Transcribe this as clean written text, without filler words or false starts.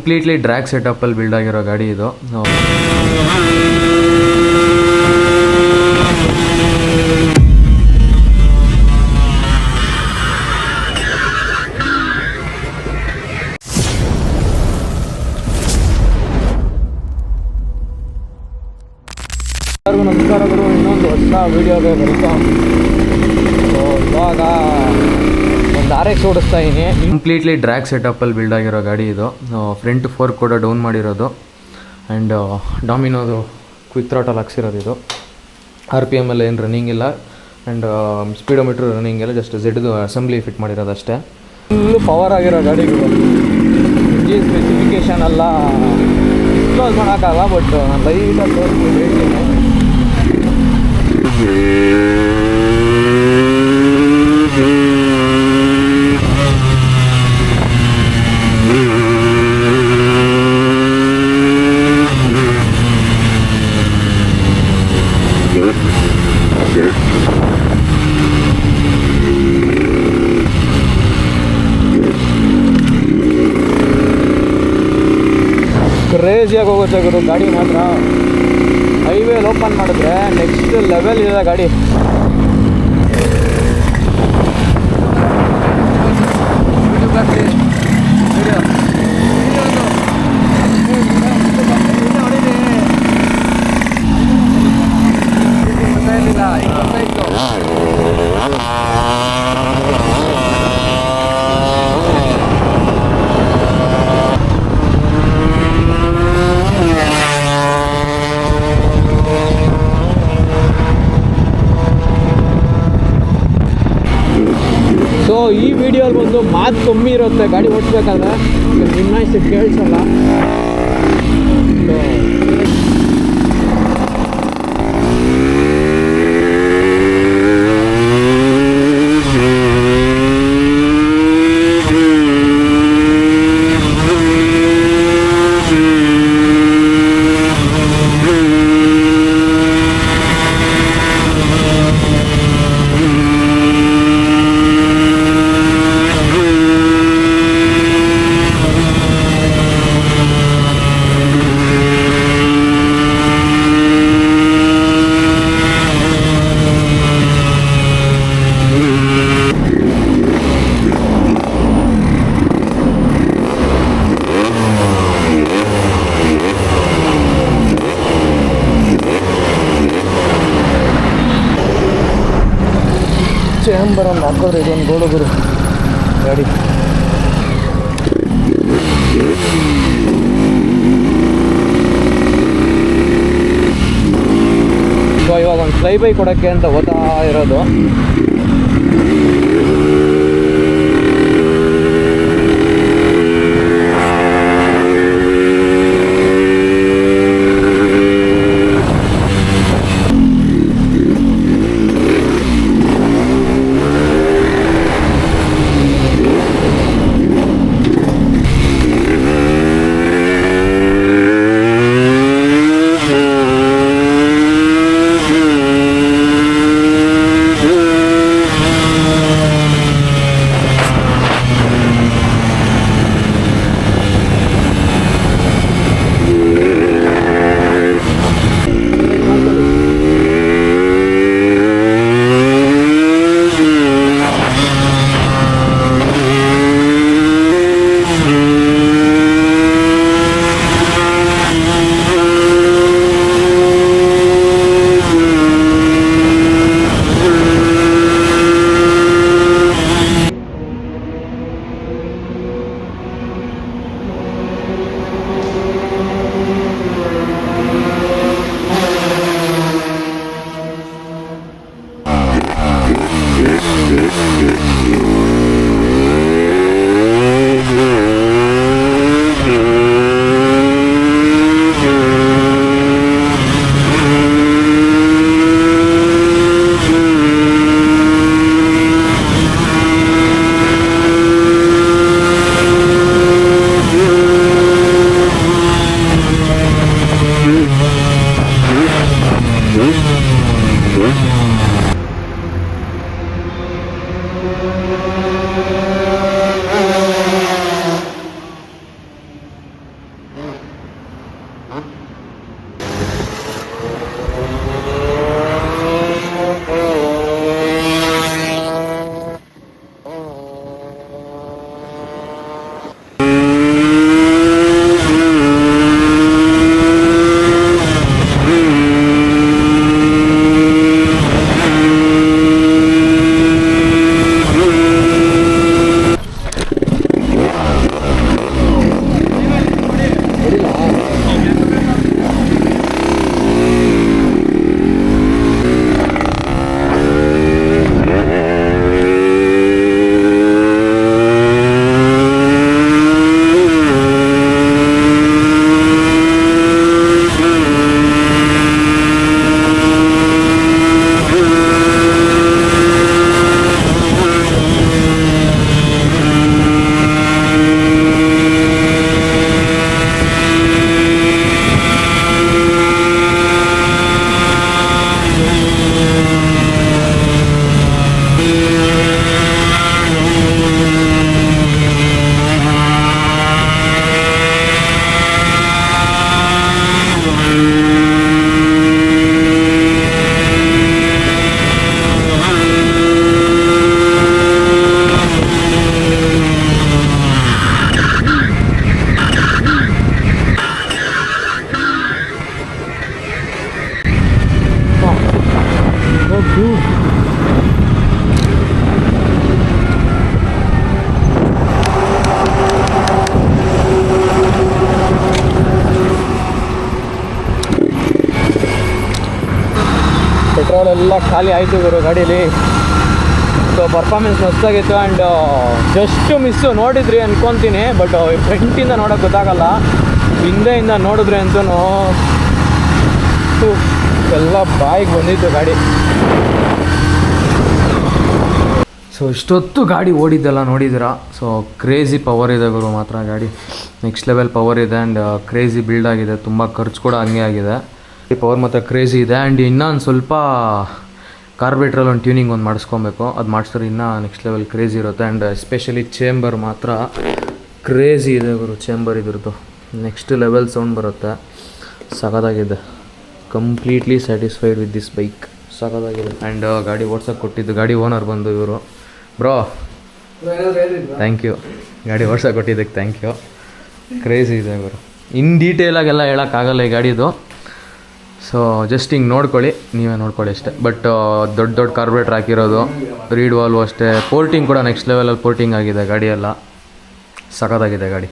Completely drag ಸೆಟಪ್ಪಲ್ಲಿ build ಆಗಿರೋ ಗಾಡಿ ಇದು. ಎಲ್ಲರಿಗೂ ನಮಸ್ಕಾರಗಳು. ಇನ್ನೊಂದು ಹೊಸ ವೀಡಿಯೋಗೆ ವೆಲ್ಕಮ್. ಇವಾಗ ಒಂದು RX ಓಡಿಸ್ತಾ ಇದ್ದೀನಿ. ಕಂಪ್ಲೀಟ್ಲಿ ಡ್ರ್ಯಾಗ್ ಸೆಟಪ್ಪಲ್ಲಿ ಬಿಲ್ಡ್ ಆಗಿರೋ ಗಾಡಿ ಇದು. ಫ್ರಂಟ್ ಫೋರ್ಕ್ ಕೂಡ ಡೌನ್ ಮಾಡಿರೋದು ಆ್ಯಂಡ್ ಡಾಮಿನೋದು ಕ್ವಿಕ್ ಥ್ರಾಟಲ್ ಹಾಕ್ಸಿರೋದು ಇದು. RPM ಎಲ್ಲ ಏನು ರನ್ನಿಂಗ್ ಇಲ್ಲ ಆ್ಯಂಡ್ ಸ್ಪೀಡೋಮೀಟ್ರ್ ರನ್ನಿಂಗ್ ಎಲ್ಲ ಜಸ್ಟ್ ಝೆಡ್ದು ಅಸೆಂಬ್ಲಿ ಫಿಟ್ ಮಾಡಿರೋದು ಅಷ್ಟೇ. ಫುಲ್ಲು ಪವರ್ ಆಗಿರೋ ಗಾಡಿಗಳು. ಇಂಜಿನ್ ಸ್ಪೆಸಿಫಿಕೇಷನ್ ಎಲ್ಲ ಡಿಸ್ಕ್ಲೋಸ್ ಮಾಡೋಕ್ಕಾಗಲ್ಲ, ಬಟ್ ನಾನು ಲೈಟಾಗಿ ತೋರಿಸ್ಬಿಟ್ಟು ಹೇಳ್ತೀನಿ. ಕ್ರೇಜಿಯಾಗಿ ಹೋಗುತ್ತೆ ಗುರು ಗಾಡಿ ಮಾತ್ರ. ಹೈವೇಲಿ ಓಪನ್ ಮಾಡಿದ್ರೆ ನೆಕ್ಸ್ಟ್ ಲೆವೆಲ್ ಇದೆ ಗಾಡಿ. ಸೊ ಈ ವಿಡಿಯೋಲಿ ಬಂದು ಮಾತು ಕಮ್ಮಿ ಇರುತ್ತೆ ಗಾಡಿ ಓಡಿಸ್ಬೇಕಾದ್ರೆ, ನಿನ್ನ ಕೇಳಿಸಲ್ಲ. ಚೇಂಬರ್ ಒಂದು ಹಾಕೋದ್ರೆ ಇದೊಂದು ಗೋಡುಗುರು ಗಾಡಿ. ಸೊ ಇವಾಗ ಒಂದು ಫ್ಲೈ ಬೈ ಕೊಡೋಕ್ಕೆ ಅಂತ ಓದ್ತಾ ಇರೋದು. ಪೆಟ್ರೋಲ್ ಎಲ್ಲ ಖಾಲಿ ಆಯಿತು ಗುರು ಗಾಡೀಲಿ. ಸೊ ಪರ್ಫಾರ್ಮೆನ್ಸ್ ಮಸ್ತಾಗಿತ್ತು. ಆ್ಯಂಡ್ ಜಸ್ಟ್ ಮಿಸ್ಸು ನೋಡಿದ್ರಿ ಅನ್ಕೊತೀನಿ, ಬಟ್ ಫ್ರಂಟಿಂದ ನೋಡೋಕೆ ಗೊತ್ತಾಗಲ್ಲ, ಹಿಂದೆಯಿಂದ ನೋಡಿದ್ರೆ ಅಂತೂ ಎಲ್ಲ ಬಾಯಿಗೆ ಬಂದಿತ್ತು ಗಾಡಿ. ಸೊ ಇಷ್ಟೊತ್ತು ಗಾಡಿ ಓಡಿದ್ದೆಲ್ಲ ನೋಡಿದ್ದೀರಾ. ಸೊ ಕ್ರೇಜಿ ಪವರ್ ಇದೆ ಗುರು ಮಾತ್ರ ಗಾಡಿ, ನೆಕ್ಸ್ಟ್ ಲೆವೆಲ್ ಪವರ್ ಇದೆ. ಆ್ಯಂಡ್ ಕ್ರೇಜಿ ಬಿಲ್ಡ್ ಆಗಿದೆ, ತುಂಬ ಖರ್ಚು ಕೂಡ ಹಂಗೆ ಆಗಿದೆ. ಪವರ್ ಮಾತ್ರ ಕ್ರೇಜಿ ಇದೆ. ಆ್ಯಂಡ್ ಇನ್ನೊಂದು ಸ್ವಲ್ಪ ಕಾರ್ಬೇಟ್ರಲ್ಲಿ ಒಂದು ಟ್ಯೂನಿಂಗ್ ಒಂದು ಮಾಡಿಸ್ಕೊಬೇಕು, ಅದು ಮಾಡಿಸಿದ್ರೆ ಇನ್ನೂ ನೆಕ್ಸ್ಟ್ ಲೆವೆಲ್ ಕ್ರೇಜಿ ಇರುತ್ತೆ. ಆ್ಯಂಡ್ ಎಸ್ಪೆಷಲಿ ಚೇಂಬರ್ ಮಾತ್ರ ಕ್ರೇಜಿ ಇದೆ ಗುರು. ಚೇಂಬರ್ ಇದ್ರದ್ದು ನೆಕ್ಸ್ಟ್ ಲೆವೆಲ್ ಸೌಂಡ್ ಬರುತ್ತೆ, ಸಖತ್ತಾಗಿದೆ. Completely satisfied with this bike, ಸಖತ್ತಾಗಿದೆ. ಆ್ಯಂಡ್ ಗಾಡಿ ಓಡ್ಸೋಕ್ಕೆ ಕೊಟ್ಟಿದ್ದು ಗಾಡಿ ಓನರ್ ಬಂದು ಇವರು. ಬ್ರೋ ಥ್ಯಾಂಕ್ ಯು, ಗಾಡಿ ಓಡ್ಸೋಕೆ ಕೊಟ್ಟಿದ್ದಕ್ಕೆ ಥ್ಯಾಂಕ್ ಯು. ಕ್ರೇಜಿ ಇದೆ ಗುರು. ಇನ್ ಡೀಟೇಲಾಗೆಲ್ಲ ಹೇಳೋಕ್ಕಾಗಲ್ಲ ಈ ಗಾಡಿದು. ಸೊ ಜಸ್ಟ್ ಹಿಂಗೆ ನೋಡ್ಕೊಳ್ಳಿ, ನೀವೇ ನೋಡ್ಕೊಳ್ಳಿ ಅಷ್ಟೇ. ಬಟ್ ದೊಡ್ಡ ದೊಡ್ಡ ಕಾರ್ಬೇಟ್ರ್ ಹಾಕಿರೋದು, ರೀಡ್ ವಾಲ್ವು ಅಷ್ಟೇ. ಪೋರ್ಟಿಂಗ್ ಕೂಡ ನೆಕ್ಸ್ಟ್ ಲೆವೆಲಲ್ಲಿ ಪೋರ್ಟಿಂಗ್ ಆಗಿದೆ ಗಾಡಿ ಎಲ್ಲ, ಸಖತ್ತಾಗಿದೆ ಗಾಡಿ.